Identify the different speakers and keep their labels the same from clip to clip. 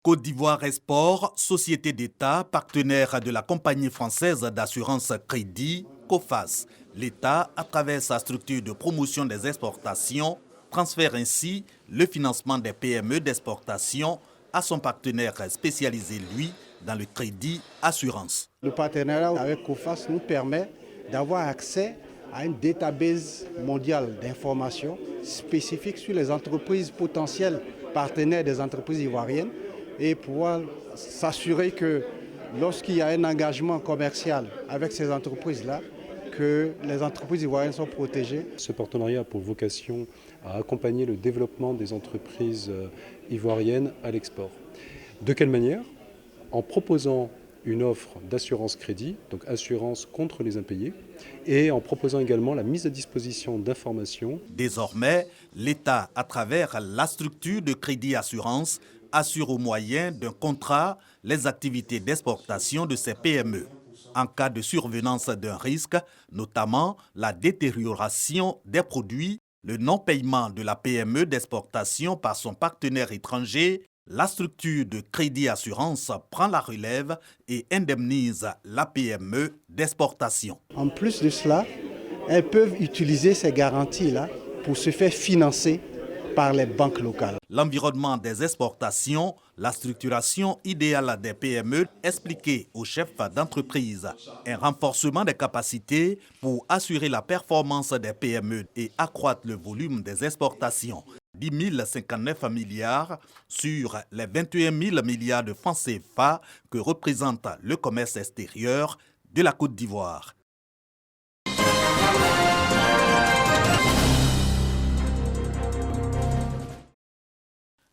Speaker 1: Côte d'Ivoire Export, société d'État, partenaire de la compagnie française d'assurance crédit, COFAS. L'État, à travers sa structure de promotion des exportations, transfère ainsi le financement des PME d'exportation à son partenaire spécialisé, lui, dans le crédit assurance.
Speaker 2: Le partenariat avec COFAS nous permet d'avoir accès à une database mondiale d'informations spécifique sur les entreprises potentielles partenaires des entreprises ivoiriennes et pouvoir s'assurer que lorsqu'il y a un engagement commercial avec ces entreprises-là, que les entreprises ivoiriennes sont protégées.
Speaker 3: Ce partenariat a pour vocation à accompagner le développement des entreprises ivoiriennes à l'export. De quelle manière ? En proposant une offre d'assurance crédit, donc assurance contre les impayés, et en proposant également la mise à disposition d'informations.
Speaker 1: Désormais, l'État, à travers la structure de crédit assurance, assure au moyen d'un contrat les activités d'exportation de ces PME. En cas de survenance d'un risque, notamment la détérioration des produits, le non-paiement de la PME d'exportation par son partenaire étranger, la structure de crédit assurance prend la relève et indemnise la PME d'exportation.
Speaker 2: En plus de cela, elles peuvent utiliser ces garanties-là pour se faire financer par les banques locales.
Speaker 1: L'environnement des exportations, la structuration idéale des PME expliquée aux chefs d'entreprise, un renforcement des capacités pour assurer la performance des PME et accroître le volume des exportations. 10 059 milliards sur les 21 000 milliards de francs CFA que représente le commerce extérieur de la Côte d'Ivoire.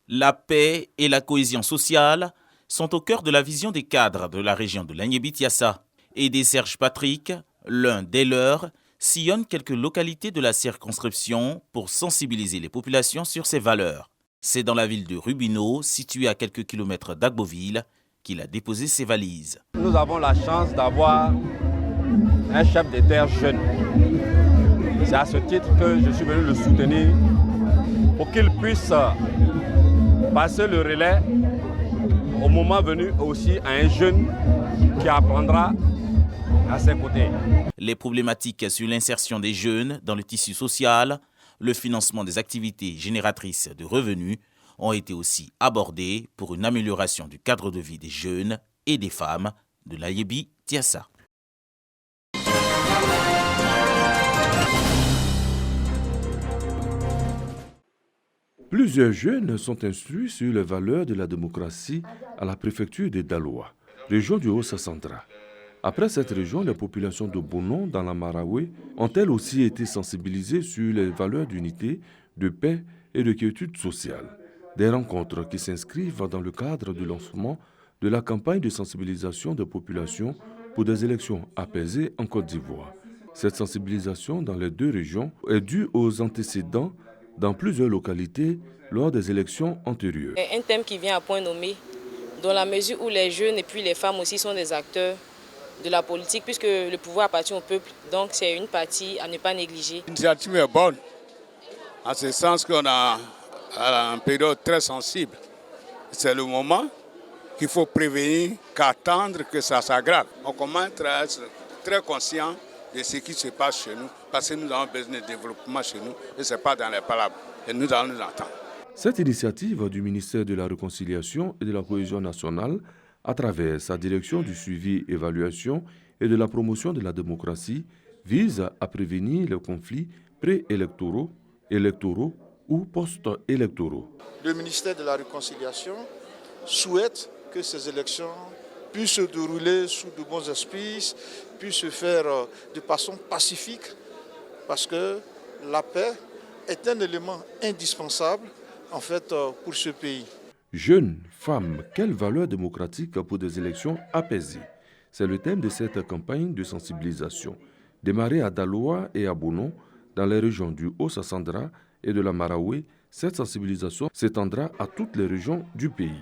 Speaker 4: La paix et la cohésion sociale sont au cœur de la vision des cadres de la région de Lagnébi-Tiassa. Et des Serge Patrick, l'un des leurs, sillonne quelques localités de la circonscription pour sensibiliser les populations sur ces valeurs. C'est dans la ville de Rubino, située à quelques kilomètres d'Agboville, qu'il a déposé ses valises.
Speaker 5: Nous avons la chance d'avoir un chef de terre jeune. C'est à ce titre que je suis venu le soutenir pour qu'il puisse passer le relais au moment venu aussi à un jeune qui apprendra à ses côtés.
Speaker 4: Les problématiques sur l'insertion des jeunes dans le tissu social, le financement des activités génératrices de revenus ont été aussi abordées pour une amélioration du cadre de vie des jeunes et des femmes de Lagnébi-Tiassa.
Speaker 6: Plusieurs jeunes sont instruits sur les valeurs de la démocratie à la préfecture de Daloa, région du Haut-Sassandra. Après cette région, les populations de Bonon, dans la Maraoué, ont elles aussi été sensibilisées sur les valeurs d'unité, de paix et de quiétude sociale. Des rencontres qui s'inscrivent dans le cadre du lancement de la campagne de sensibilisation des populations pour des élections apaisées en Côte d'Ivoire. Cette sensibilisation dans les deux régions est due aux antécédents dans plusieurs localités lors des élections antérieures.
Speaker 7: Un thème qui vient à point nommé, dans la mesure où les jeunes et puis les femmes aussi sont des acteurs de la politique, puisque le pouvoir appartient au peuple, donc c'est une partie à ne pas négliger.
Speaker 8: L'initiative est bonne, en ce sens qu'on a une période très sensible. C'est le moment qu'il faut prévenir qu'attendre que ça s'aggrave. On commence à être très conscient de ce qui se passe chez nous, parce que nous avons besoin de développement chez nous, et ce n'est pas dans les palabres, et nous allons nous entendre.
Speaker 6: Cette initiative du ministère de la Réconciliation et de la Cohésion nationale, à travers sa direction du suivi, évaluation et de la promotion de la démocratie, vise à prévenir les conflits préélectoraux, électoraux ou post-électoraux.
Speaker 9: Le ministère de la Réconciliation souhaite que ces élections puissent se dérouler sous de bons auspices, puissent se faire de façon pacifique, parce que la paix est un élément indispensable en fait pour ce pays.
Speaker 6: Jeunes, femmes, quelles valeurs démocratiques pour des élections apaisées? C'est le thème de cette campagne de sensibilisation. Démarrée à Daloa et à Bonon, dans les régions du Haut-Sassandra et de la Maraoué, cette sensibilisation s'étendra à toutes les régions du pays.